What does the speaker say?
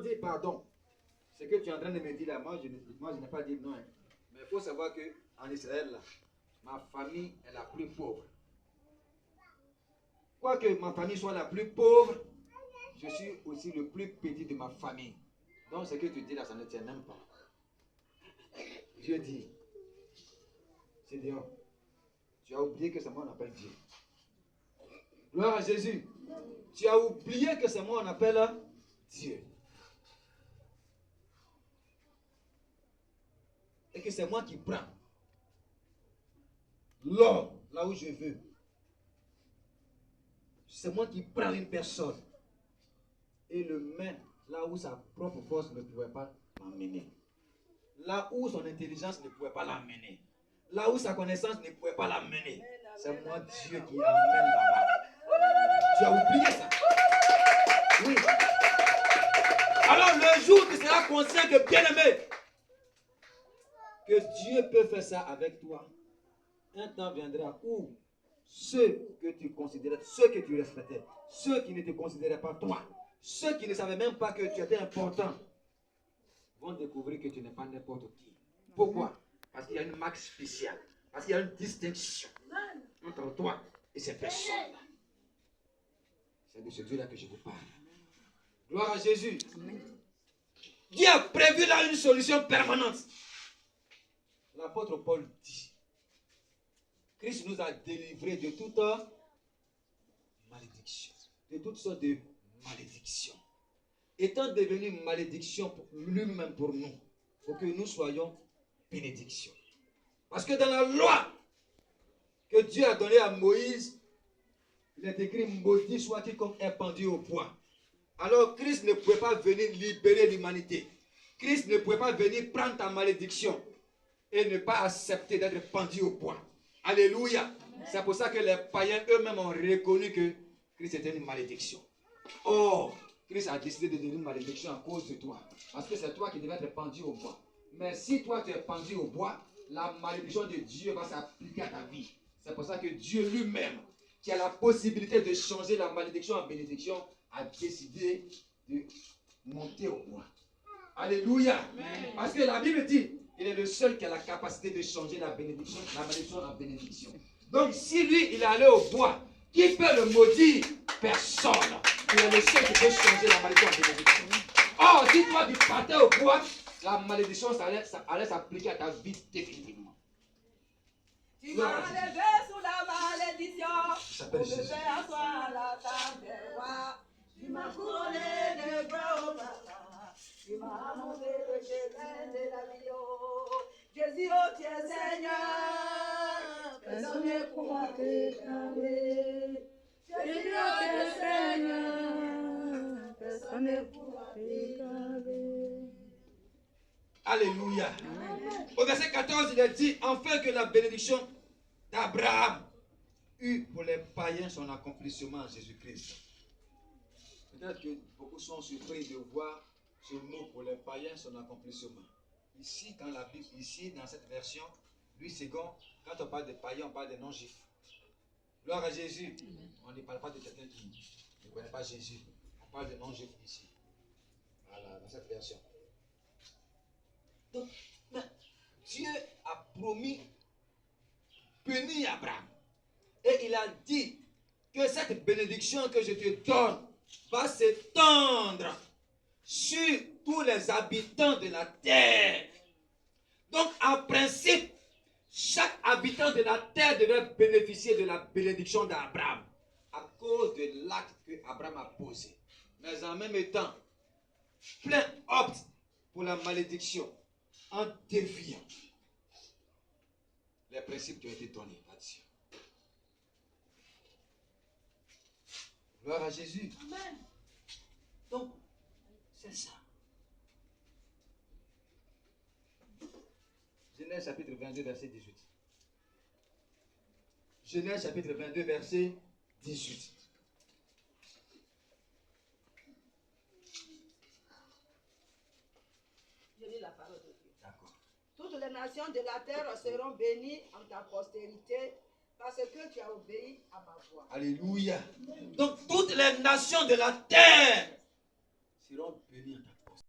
dire pardon. Ce que tu es en train de me dire là, moi je n'ai pas dit non. Hein. Mais il faut savoir qu'en Israël, là, ma famille est la plus pauvre. Quoique ma famille soit la plus pauvre, je suis aussi le plus petit de ma famille. Donc ce que tu dis là, ça ne tient même pas. Dieu dit, c'est dehors. Tu as oublié que c'est moi on appelle Dieu. Gloire à Jésus. Tu as oublié que c'est moi on appelle Dieu. Et que c'est moi qui prends l'or là où je veux. C'est moi qui prends une personne et le mets là où sa propre force ne pouvait pas m'amener. Là où son intelligence ne pouvait pas l'amener. Là où sa connaissance ne pouvait pas l'amener. C'est moi Dieu qui l'amène là-bas. Tu as oublié ça. Oui. Alors le jour tu seras conscient que bien aimé, que Dieu peut faire ça avec toi, un temps viendra où ceux que tu considérais, ceux que tu respectais, ceux qui ne te considéraient pas toi, ceux qui ne savaient même pas que tu étais important, vont découvrir que tu n'es pas n'importe qui. Pourquoi? Parce qu'il y a une marque spéciale, parce qu'il y a une distinction entre toi et ces personnes-là. C'est de ce Dieu-là que je vous parle. Gloire à Jésus. Dieu a prévu là une solution permanente. L'apôtre Paul dit, Christ nous a délivrés de toute malédiction, de toutes sortes de malédictions. Étant devenu malédiction pour lui-même pour nous, pour que nous soyons bénédiction. Parce que dans la loi que Dieu a donnée à Moïse, il est écrit maudit soit quiconque est pendu au bois. Alors Christ ne pouvait pas venir libérer l'humanité. Christ ne pouvait pas venir prendre ta malédiction et ne pas accepter d'être pendu au bois. Alléluia. C'est pour ça que les païens eux-mêmes ont reconnu que Christ était une malédiction. Or, Christ a décidé de devenir une malédiction à cause de toi. Parce que c'est toi qui devais être pendu au bois. Mais si toi tu es pendu au bois, la malédiction de Dieu va s'appliquer à ta vie. C'est pour ça que Dieu lui-même, qui a la possibilité de changer la malédiction en bénédiction, a décidé de monter au bois. Alléluia. Amen. Parce que la Bible dit, il est le seul qui a la capacité de changer la malédiction en bénédiction. Donc si lui, il est allé au bois, qui peut le maudire? Personne. Il est le seul qui peut changer la malédiction en bénédiction. Or, si toi tu partais au bois, la malédiction allait s'appliquer à ta vie définitivement. Tu m'as levé sous la malédiction pour me faire asseoir à la table des rois. Tu m'as couronné de gloire au papa. Tu m'as annoncé le chemin de la vie. Jésus, oh, tu es Seigneur. Personne ne pourra t'égaler. Jésus, oh, tu es Seigneur. Personne ne pourra t'égaler. Alléluia. Au verset 14, il est dit, enfin que la bénédiction d'Abraham eut pour les païens son accomplissement en Jésus-Christ. Peut-être que beaucoup sont surpris de voir ce mot pour les païens son accomplissement. Ici, dans la Bible, ici, dans cette version, Louis II, quand on parle de païens, on parle de non-juifs. Gloire à Jésus. On ne parle pas de quelqu'un qui ne connaît pas Jésus. On parle de non-juifs ici. Voilà, dans cette version. Donc, Dieu a promis bénir Abraham. Et il a dit que cette bénédiction que je te donne va s'étendre sur tous les habitants de la terre. Donc, en principe, chaque habitant de la terre devait bénéficier de la bénédiction d'Abraham à cause de l'acte que Abraham a posé. Mais en même temps, plein optent pour la malédiction en déviant les principes qui ont été donnés à Dieu. Gloire à Jésus. Amen. Donc, c'est ça. Genèse chapitre 22, verset 18. Genèse chapitre 22, verset 18. Je lis la parole de Dieu. D'accord. Toutes les nations de la terre seront bénies en ta postérité parce que tu as obéi à ma voix. Alléluia. Donc toutes les nations de la terre seront bénis en ta cause.